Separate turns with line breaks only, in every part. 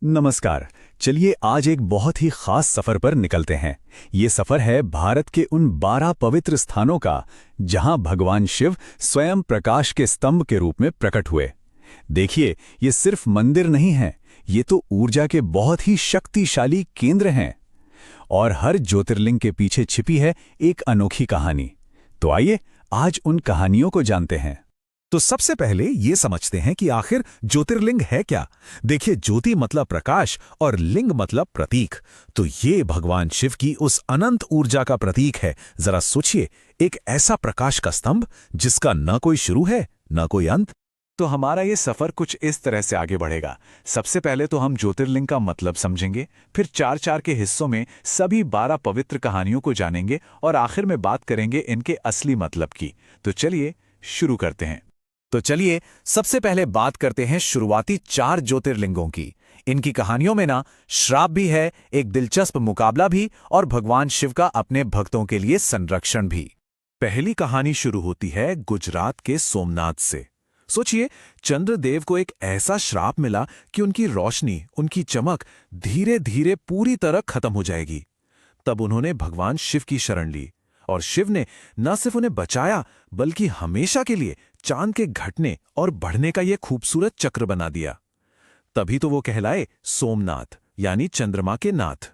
नमस्कार। चलिए आज एक बहुत ही खास सफर पर निकलते हैं। ये सफर है भारत के उन 12 पवित्र स्थानों का जहां भगवान शिव स्वयं प्रकाश के स्तंभ के रूप में प्रकट हुए। देखिए, ये सिर्फ मंदिर नहीं है, ये तो ऊर्जा के बहुत ही शक्तिशाली केंद्र हैं। और हर ज्योतिर्लिंग के पीछे छिपी है एक अनोखी कहानी। तो आइए आज उन कहानियों को जानते हैं।
तो सबसे पहले ये समझते हैं कि आखिर ज्योतिर्लिंग है क्या। देखिए, ज्योति मतलब प्रकाश और लिंग मतलब प्रतीक। तो ये भगवान शिव की उस अनंत ऊर्जा का प्रतीक है। जरा सोचिए, एक ऐसा प्रकाश का स्तंभ जिसका न कोई शुरू है न कोई अंत।
तो हमारा ये सफर कुछ इस तरह से आगे बढ़ेगा। सबसे पहले तो हम ज्योतिर्लिंग का मतलब समझेंगे, फिर चार चार के हिस्सों में सभी 12 पवित्र कहानियों को जानेंगे और आखिर में बात करेंगे इनके असली मतलब की। तो चलिए शुरू करते हैं।
तो चलिए सबसे पहले बात करते हैं शुरुआती 4 ज्योतिर्लिंगों की। इनकी कहानियों में ना श्राप भी है, एक दिलचस्प मुकाबला भी और भगवान शिव का अपने भक्तों के लिए संरक्षण भी। पहली कहानी शुरू होती है गुजरात के सोमनाथ से। सोचिए, चंद्रदेव को एक ऐसा श्राप मिला कि उनकी रोशनी, उनकी चमक धीरे धीरे पूरी तरह खत्म हो जाएगी। तब उन्होंने भगवान शिव की शरण ली और शिव ने न सिर्फ उन्हें बचाया बल्कि हमेशा के लिए चांद के घटने और बढ़ने का यह खूबसूरत चक्र बना दिया। तभी तो वो कहलाए सोमनाथ, यानी चंद्रमा के नाथ।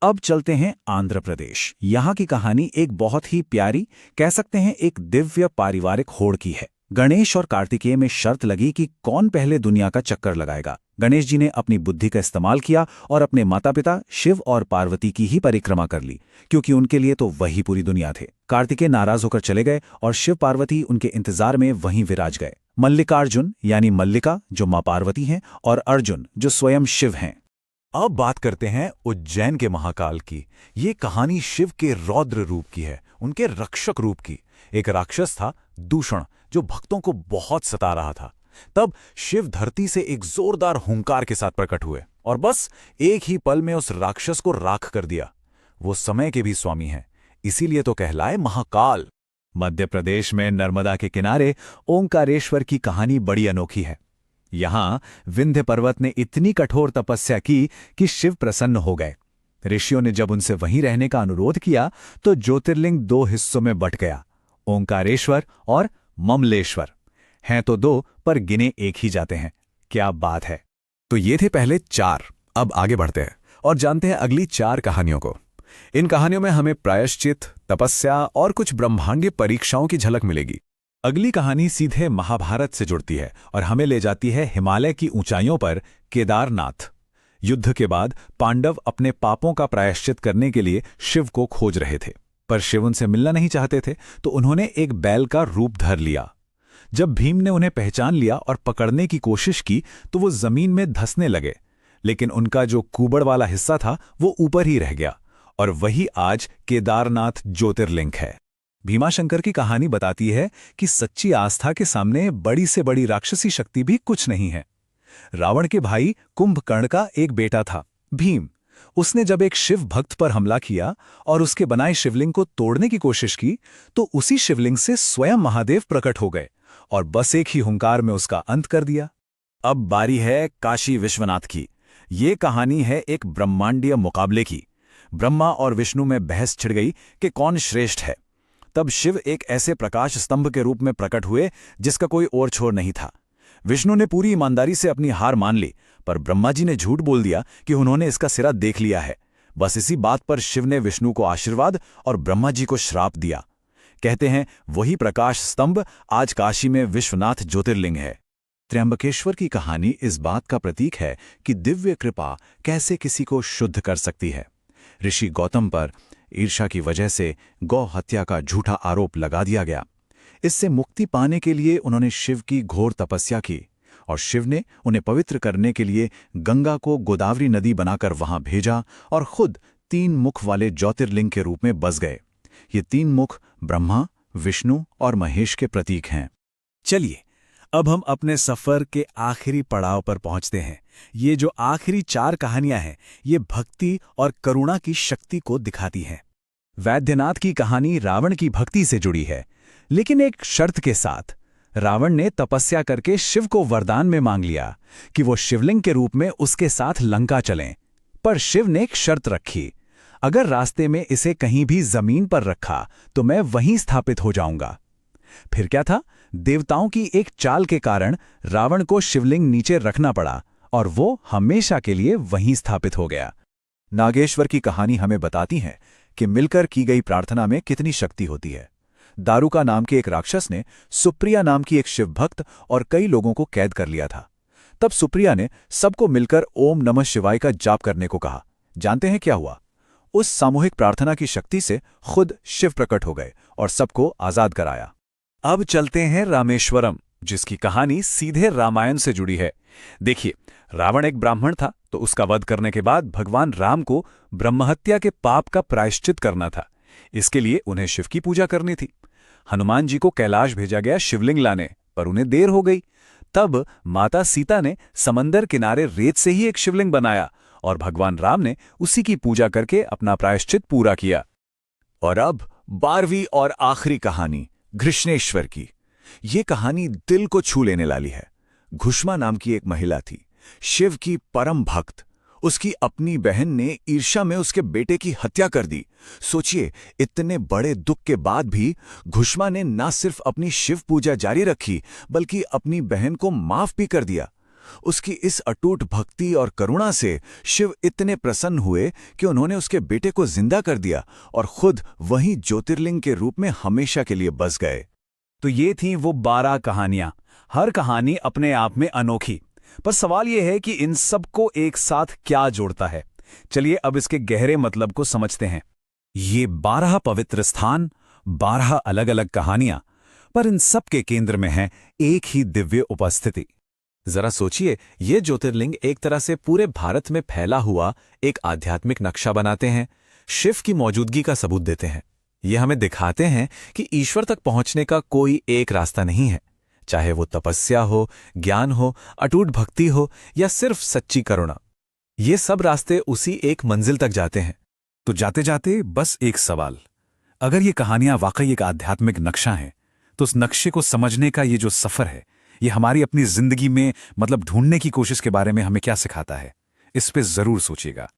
अब चलते हैं आंध्र प्रदेश। यहाँ की कहानी एक बहुत ही प्यारी, कह सकते हैं एक दिव्य पारिवारिक होड़ की है। गणेश और कार्तिकेय में शर्त लगी कि कौन पहले दुनिया का चक्कर लगाएगा। गणेश जी ने अपनी बुद्धि का इस्तेमाल किया और अपने माता पिता शिव और पार्वती की ही परिक्रमा कर ली, क्योंकि उनके लिए तो वही पूरी दुनिया थे। कार्तिकेय नाराज होकर चले गए और शिव पार्वती उनके इंतजार में वहीं विराज गए। मल्लिकार्जुन यानी मल्लिका जो मां पार्वती हैं और अर्जुन जो स्वयं शिव हैं।
अब बात करते हैं उज्जैन के महाकाल की। ये कहानी शिव के रौद्र रूप की है, उनके रक्षक रूप की। एक राक्षस था दूषण, जो भक्तों को बहुत सता रहा था। तब शिव धरती से एक जोरदार हुंकार के साथ प्रकट हुए और बस एक ही पल में उस राक्षस को राख कर दिया। वो समय के भी स्वामी हैं, इसीलिए तो कहलाए महाकाल।
मध्य प्रदेश में नर्मदा के किनारे ओंकारेश्वर की कहानी बड़ी अनोखी है। यहां विंध्य पर्वत ने इतनी कठोर तपस्या की कि शिव प्रसन्न हो गए। ऋषियों ने जब उनसे वहीं रहने का अनुरोध किया तो ज्योतिर्लिंग 2 हिस्सों में बंट गया, ओंकारेश्वर और ममलेश्वर। हैं तो 2 पर गिने एक ही जाते हैं। क्या बात है।
तो ये थे पहले 4। अब आगे बढ़ते हैं और जानते हैं अगली 4 कहानियों को। इन कहानियों में हमें प्रायश्चित, तपस्या और कुछ ब्रह्मांडीय परीक्षाओं की झलक मिलेगी।
अगली कहानी सीधे महाभारत से जुड़ती है और हमें ले जाती है हिमालय की ऊंचाइयों पर केदारनाथ। युद्ध के बाद पांडव अपने पापों का प्रायश्चित करने के लिए शिव को खोज रहे थे, पर शिव उनसे मिलना नहीं चाहते थे, तो उन्होंने एक बैल का रूप धर लिया। जब भीम ने उन्हें पहचान लिया और पकड़ने की कोशिश की तो वो जमीन में धंसने लगे, लेकिन उनका जो कुबड़ वाला हिस्सा था वो ऊपर ही रह गया। और वही आज केदारनाथ ज्योतिर्लिंग है। भीमाशंकर की कहानी बताती है कि सच्ची आस्था के सामने बड़ी से बड़ी राक्षसी शक्ति भी कुछ नहीं है। रावण के भाई कुंभकर्ण का एक बेटा था भीम। उसने जब एक शिव भक्त पर हमला किया और उसके बनाए शिवलिंग को तोड़ने की कोशिश की तो उसी शिवलिंग से स्वयं महादेव प्रकट हो गए और बस एक ही हुंकार में उसका अंत कर दिया।
अब बारी है काशी विश्वनाथ की। ये कहानी है एक ब्रह्मांडीय मुकाबले की। ब्रह्मा और विष्णु में बहस छिड़ गई कि कौन श्रेष्ठ है। तब शिव एक ऐसे प्रकाश स्तंभ के रूप में प्रकट हुए जिसका कोई और छोर नहीं था। विष्णु ने पूरी ईमानदारी से अपनी हार मान ली, पर ब्रह्मा जी ने झूठ बोल दिया कि उन्होंने इसका सिरा देख लिया है। बस इसी बात पर शिव ने विष्णु को आशीर्वाद और ब्रह्मा जी को श्राप दिया। कहते हैं वही प्रकाश स्तंभ आज काशी में विश्वनाथ ज्योतिर्लिंग है।
त्र्यंबकेश्वर की कहानी इस बात का प्रतीक है कि दिव्य कृपा कैसे किसी को शुद्ध कर सकती है। ऋषि गौतम पर ईर्ष्या की वजह से गौ हत्या का झूठा आरोप लगा दिया गया। इससे मुक्ति पाने के लिए उन्होंने शिव की घोर तपस्या की और शिव ने उन्हें पवित्र करने के लिए गंगा को गोदावरी नदी बनाकर वहां भेजा और खुद 3 मुख वाले ज्योतिर्लिंग के रूप में बस गए। ये 3 मुख ब्रह्मा, विष्णु और महेश के प्रतीक हैं।
चलिए अब हम अपने सफर के आखिरी पड़ाव पर पहुंचते हैं। ये जो आखिरी 4 कहानियां हैं ये भक्ति और करुणा की शक्ति को दिखाती हैं।
वैद्यनाथ की कहानी रावण की भक्ति से जुड़ी है, लेकिन एक शर्त के साथ। रावण ने तपस्या करके शिव को वरदान में मांग लिया कि वो शिवलिंग के रूप में उसके साथ लंका चलें। पर शिव ने एक शर्त रखी, अगर रास्ते में इसे कहीं भी जमीन पर रखा तो मैं वहीं स्थापित हो जाऊंगा। फिर क्या था, देवताओं की एक चाल के कारण रावण को शिवलिंग नीचे रखना पड़ा और वो हमेशा के लिए वहीं स्थापित हो गया।
नागेश्वर की कहानी हमें बताती है कि मिलकर की गई प्रार्थना में कितनी शक्ति होती है। दारुका नाम के एक राक्षस ने सुप्रिया नाम की एक शिवभक्त और कई लोगों को कैद कर लिया था। तब सुप्रिया ने सबको मिलकर ओम नमः शिवाय का जाप करने को कहा। जानते हैं क्या हुआ? उस सामूहिक प्रार्थना की शक्ति से खुद शिव प्रकट हो गए और सबको आजाद कराया।
अब चलते हैं रामेश्वरम, जिसकी कहानी सीधे रामायण से जुड़ी है। देखिए, रावण एक ब्राह्मण था, तो उसका वध करने के बाद भगवान राम को ब्रह्महत्या के पाप का प्रायश्चित करना था। इसके लिए उन्हें शिव की पूजा करनी थी। हनुमान जी को कैलाश भेजा गया शिवलिंग लाने, पर उन्हें देर हो गई। तब माता सीता ने समंदर किनारे रेत से ही एक शिवलिंग बनाया और भगवान राम ने उसी की पूजा करके अपना प्रायश्चित पूरा किया।
और अब 12वीं और आखिरी कहानी घृष्णेश्वर की। ये कहानी दिल को छू लेने वाली है। घुष्मा नाम की एक महिला थी, शिव की परम भक्त। उसकी अपनी बहन ने ईर्ष्या में उसके बेटे की हत्या कर दी। सोचिए, इतने बड़े दुख के बाद भी घुष्मा ने न सिर्फ अपनी शिव पूजा जारी रखी, बल्कि अपनी बहन को माफ भी कर दिया। उसकी इस अटूट भक्ति और करुणा से शिव इतने प्रसन्न हुए कि उन्होंने उसके बेटे को जिंदा कर दिया और खुद वहीं ज्योतिर्लिंग के रूप में हमेशा के लिए बस गए।
तो ये थी वो 12 कहानियां, हर कहानी अपने आप में अनोखी। पर सवाल यह है कि इन सब को एक साथ क्या जोड़ता है। चलिए अब इसके गहरे मतलब को समझते हैं। ये 12 पवित्र स्थान, 12 अलग अलग कहानियां, पर इन सब के केंद्र में है एक ही दिव्य उपस्थिति।
जरा सोचिए, ये ज्योतिर्लिंग एक तरह से पूरे भारत में फैला हुआ एक आध्यात्मिक नक्शा बनाते हैं, शिव की मौजूदगी का सबूत देते हैं। ये हमें दिखाते हैं कि ईश्वर तक पहुंचने का कोई एक रास्ता नहीं है, चाहे वो तपस्या हो, ज्ञान हो, अटूट भक्ति हो या सिर्फ सच्ची करुणा। ये सब रास्ते उसी एक मंजिल तक जाते हैं।
तो जाते जाते बस एक सवाल, अगर ये कहानियां वाकई एक आध्यात्मिक नक्शा हैं, तो उस नक्शे को समझने का ये जो सफर है, ये हमारी अपनी जिंदगी में मतलब ढूंढने की कोशिश के बारे में हमें क्या सिखाता है? इस पे जरूर सोचिएगा।